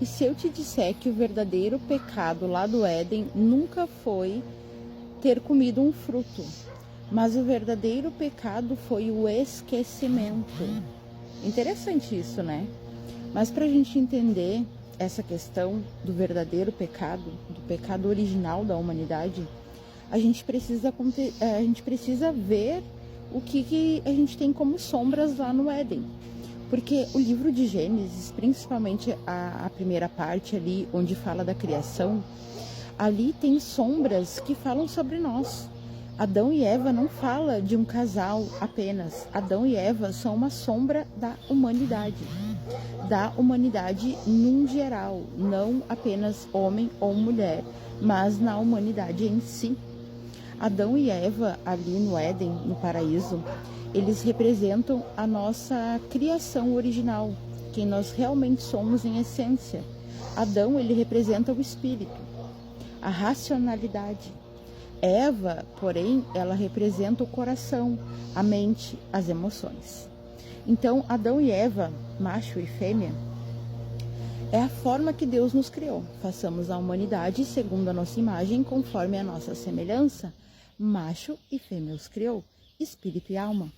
E se eu te disser que o verdadeiro pecado lá do Éden nunca foi ter comido um fruto, mas o verdadeiro pecado foi o esquecimento? Interessante isso, né? Mas para a gente entender essa questão do verdadeiro pecado, do pecado original da humanidade, a gente precisa ver o que a gente tem como sombras lá no Éden. Porque o livro de Gênesis, principalmente a primeira parte ali, onde fala da criação, ali tem sombras que falam sobre nós. Adão e Eva não fala de um casal apenas. Adão e Eva são uma sombra da humanidade num geral, não apenas homem ou mulher, mas na humanidade em si. Adão e Eva ali no Éden, no paraíso, eles representam a nossa criação original, quem nós realmente somos em essência. Adão, ele representa o espírito, a racionalidade. Eva, porém, ela representa o coração, a mente, as emoções. Então, Adão e Eva, macho e fêmea, é a forma que Deus nos criou. Façamos a humanidade segundo a nossa imagem, conforme a nossa semelhança. Macho e fêmea os criou, espírito e alma.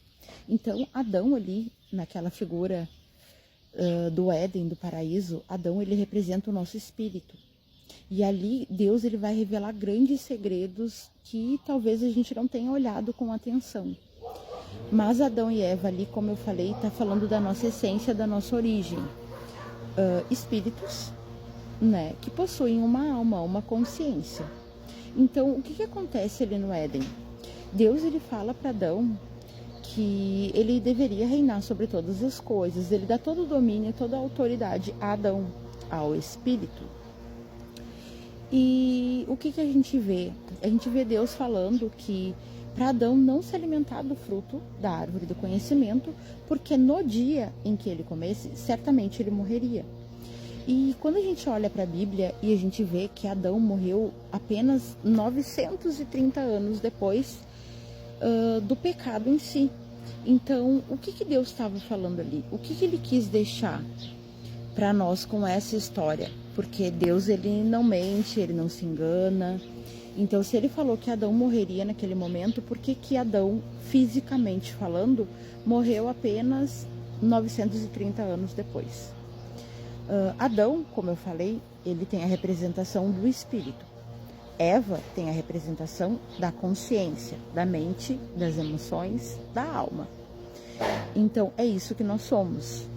Então, Adão ali, naquela figura do Éden, do paraíso, Adão, ele representa o nosso espírito. E ali, Deus, ele vai revelar grandes segredos que talvez a gente não tenha olhado com atenção. Mas Adão e Eva ali, como eu falei, está falando da nossa essência, da nossa origem. Espíritos, né, que possuem uma alma, uma consciência. Então, o que acontece ali no Éden? Deus, ele fala para Adão que ele deveria reinar sobre todas as coisas. Ele dá todo o domínio, toda a autoridade a Adão, ao Espírito. E o que a gente vê? A gente vê Deus falando que para Adão não se alimentar do fruto da árvore do conhecimento, porque no dia em que ele comesse, certamente ele morreria. E quando a gente olha para a Bíblia e a gente vê que Adão morreu apenas 930 anos depois do pecado em si. Então, o que Deus estava falando ali? O que ele quis deixar para nós com essa história? Porque Deus, ele não mente, ele não se engana. Então, se ele falou que Adão morreria naquele momento, por que Adão, fisicamente falando, morreu apenas 930 anos depois? Adão, como eu falei, ele tem a representação do espírito. Eva tem a representação da consciência, da mente, das emoções, da alma. Então, é isso que nós somos: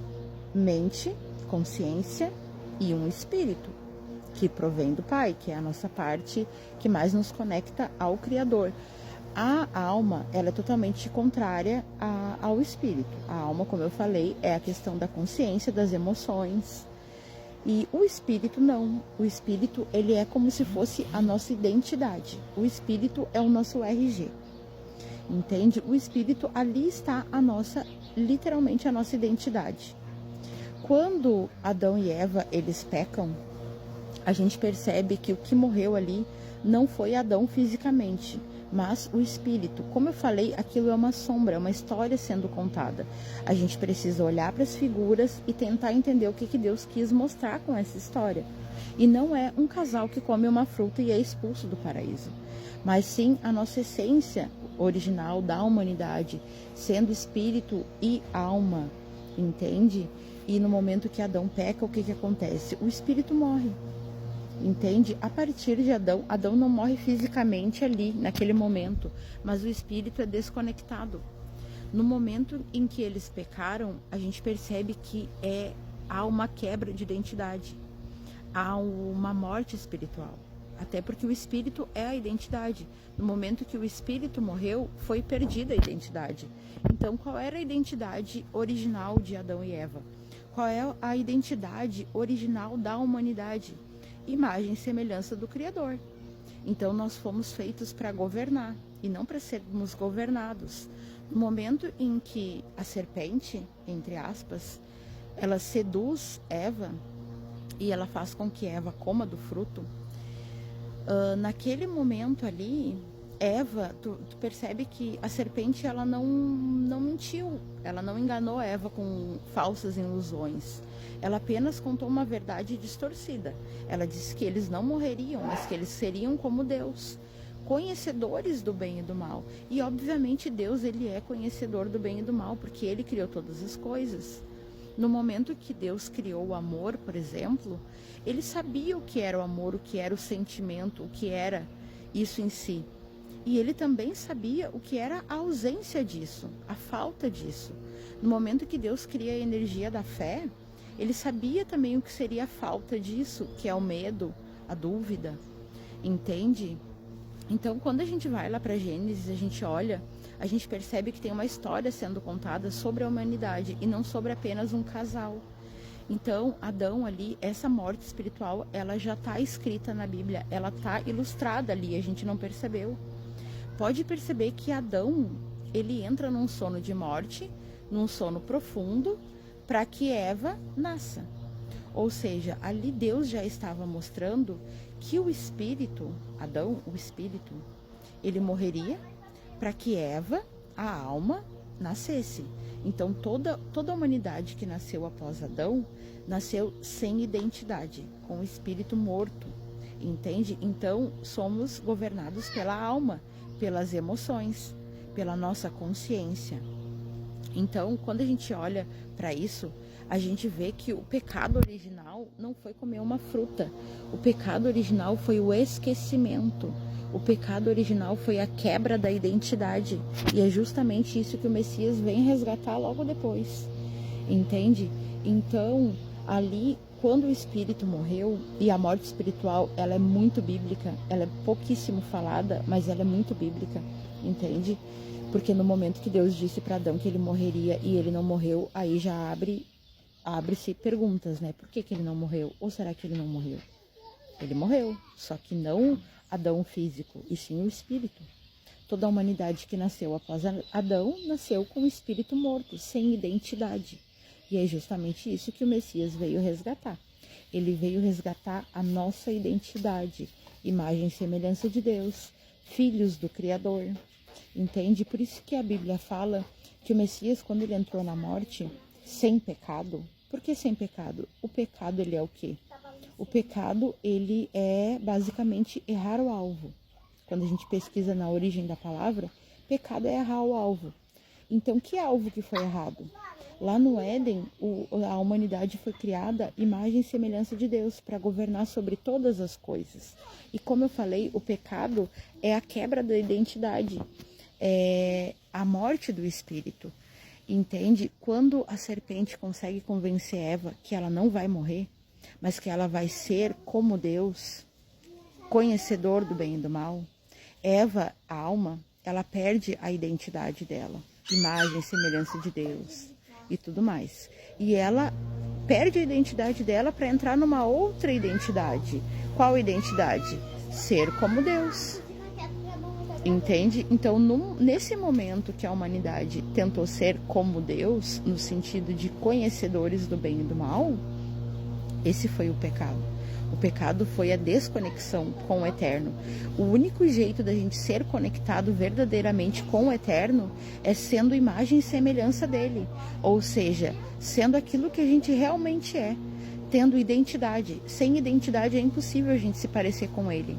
mente, consciência e um espírito, que provém do Pai, que é a nossa parte que mais nos conecta ao Criador. A alma, ela é totalmente contrária ao espírito. A alma, como eu falei, é a questão da consciência, das emoções. E o espírito não. O espírito, ele é como se fosse a nossa identidade. O espírito é o nosso RG. Entende? O espírito, ali está literalmente a nossa identidade. Quando Adão e Eva, eles pecam, a gente percebe que o que morreu ali não foi Adão fisicamente, mas o espírito. Como eu falei, aquilo é uma sombra, é uma história sendo contada. A gente precisa olhar para as figuras e tentar entender o que Deus quis mostrar com essa história. E não é um casal que come uma fruta e é expulso do paraíso, mas sim a nossa essência original da humanidade, sendo espírito e alma, entende? E no momento que Adão peca, o que acontece? O espírito morre. Entende? A partir de Adão, Adão não morre fisicamente ali, naquele momento, mas o espírito é desconectado. No momento em que eles pecaram, a gente percebe que há uma quebra de identidade, há uma morte espiritual, até porque o espírito é a identidade. No momento que o espírito morreu, foi perdida a identidade. Então, qual era a identidade original de Adão e Eva? Qual é a identidade original da humanidade? Imagem e semelhança do Criador. Então nós fomos feitos para governar e não para sermos governados. No momento em que a serpente, entre aspas, ela seduz Eva e ela faz com que Eva coma do fruto, naquele momento ali, Eva, tu percebe que a serpente, ela não mentiu, ela não enganou Eva com falsas ilusões. Ela apenas contou uma verdade distorcida. Ela disse que eles não morreriam, mas que eles seriam como Deus, conhecedores do bem e do mal. E obviamente Deus, ele é conhecedor do bem e do mal, porque ele criou todas as coisas. No momento que Deus criou o amor, por exemplo, ele sabia o que era o amor, o que era o sentimento, o que era isso em si. E ele também sabia o que era a ausência disso, a falta disso. No momento que Deus cria a energia da fé, ele sabia também o que seria a falta disso, que é o medo, a dúvida, entende? Então, quando a gente vai lá para Gênesis, a gente olha, a gente percebe que tem uma história sendo contada sobre a humanidade e não sobre apenas um casal. Então, Adão ali, essa morte espiritual, ela já está escrita na Bíblia, ela está ilustrada ali, a gente não percebeu. Pode perceber que Adão, ele entra num sono de morte, num sono profundo, para que Eva nasça. Ou seja, ali Deus já estava mostrando que o espírito, Adão, o espírito, ele morreria para que Eva, a alma, nascesse. Então toda a humanidade que nasceu após Adão, nasceu sem identidade, com o espírito morto, entende? Então somos governados pela alma, pelas emoções, pela nossa consciência. Então, quando a gente olha para isso, a gente vê que o pecado original não foi comer uma fruta. O pecado original foi o esquecimento. O pecado original foi a quebra da identidade. E é justamente isso que o Messias vem resgatar logo depois. Entende? Então, ali, quando o espírito morreu, e a morte espiritual, ela é muito bíblica, ela é pouquíssimo falada, mas ela é muito bíblica, entende? Porque no momento que Deus disse para Adão que ele morreria e ele não morreu, aí já abre-se perguntas, né? Por que ele não morreu? Ou será que ele não morreu? Ele morreu, só que não Adão físico, e sim o espírito. Toda a humanidade que nasceu após Adão, nasceu com o espírito morto, sem identidade. E é justamente isso que o Messias veio resgatar. Ele veio resgatar a nossa identidade, imagem e semelhança de Deus, filhos do Criador. Entende? Por isso que a Bíblia fala que o Messias, quando ele entrou na morte, sem pecado. Por que sem pecado? O pecado, ele é o quê? O pecado, ele é basicamente errar o alvo. Quando a gente pesquisa na origem da palavra, pecado é errar o alvo. Então, que alvo que foi errado? Lá no Éden, a humanidade foi criada imagem e semelhança de Deus para governar sobre todas as coisas. E como eu falei, o pecado é a quebra da identidade, é a morte do espírito. Entende? Quando a serpente consegue convencer Eva que ela não vai morrer, mas que ela vai ser como Deus, conhecedor do bem e do mal, Eva, a alma, ela perde a identidade dela, imagem e semelhança de Deus e tudo mais. E ela perde a identidade dela para entrar numa outra identidade. Qual identidade? Ser como Deus. Entende? Então, nesse momento que a humanidade tentou ser como Deus, no sentido de conhecedores do bem e do mal, esse foi o pecado. O pecado foi a desconexão com o eterno. O único jeito da gente ser conectado verdadeiramente com o eterno é sendo imagem e semelhança dele. Ou seja, sendo aquilo que a gente realmente é, tendo identidade. Sem identidade é impossível a gente se parecer com ele.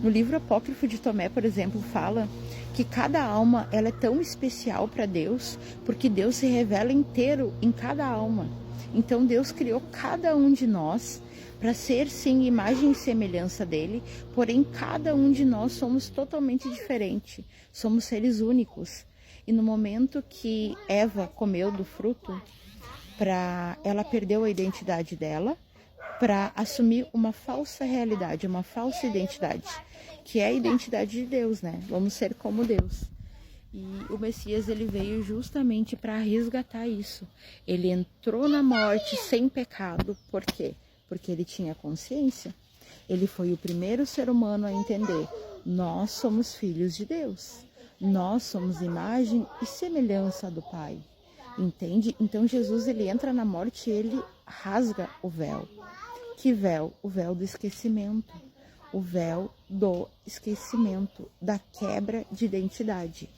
No livro apócrifo de Tomé, por exemplo, fala que cada alma ela é tão especial para Deus, porque Deus se revela inteiro em cada alma. Então Deus criou cada um de nós para ser sim imagem e semelhança dele, porém cada um de nós somos totalmente diferentes, somos seres únicos. E no momento que Eva comeu do fruto, ela perdeu a identidade dela para assumir uma falsa realidade, uma falsa identidade, que é a identidade de Deus, né? Vamos ser como Deus. E o Messias, ele veio justamente para resgatar isso. Ele entrou na morte sem pecado, por quê? Porque ele tinha consciência. Ele foi o primeiro ser humano a entender: nós somos filhos de Deus. Nós somos imagem e semelhança do Pai. Entende? Então Jesus, ele entra na morte e ele rasga o véu. Que véu? O véu do esquecimento. o véu do esquecimento, da quebra de identidade.